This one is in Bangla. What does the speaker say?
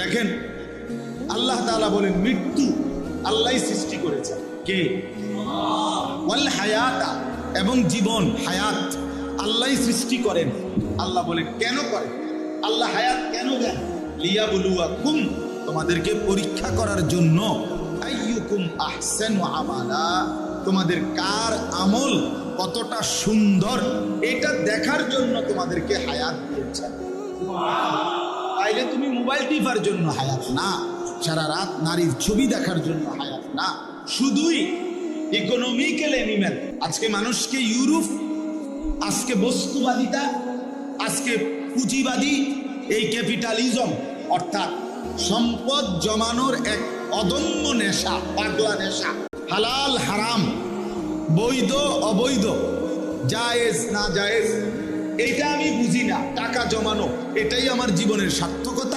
দেখেন আল্লাহ তাআলা বলেন মৃত্যু আল্লাহই সৃষ্টি করেছেন। কে? ওয়াল হায়াতা, এবং জীবন হায়াত আল্লাহই সৃষ্টি করেন। আল্লাহ বলেন কেন করেন? আল্লাহ হায়াত কেন দেন? লিয়াবলুয়াকুম, তোমাদেরকে পরীক্ষা করার জন্য। আইয়ুকুম আহসানু আমালা, তোমাদের কার আমল কতটা সুন্দর এটা দেখার জন্য তোমাদেরকে হায়াত দিয়েছেন। তাইলে তুমি মোবাইল টিপার জন্য হায়াত না, সারা রাত নারীর ছবি দেখার জন্য হায়াত না, শুধুই ইকোনমিক্যাল এনিম্যাল। আজকে মানুষকে ইউরোপ, আজকে বস্তুবাদিতা, আজকে পুঁজিবাদী, এই ক্যাপিটালিজম অর্থাৎ সম্পদ জমানোর এক অদম্য নেশা, পাগলা নেশা। হালাল হারাম, বৈধ অবৈধ, জায়েজ না জায়েজ, এটা আমি বুঝি না। টাকা জমানো এটাই আমার জীবনের সার্থকতা।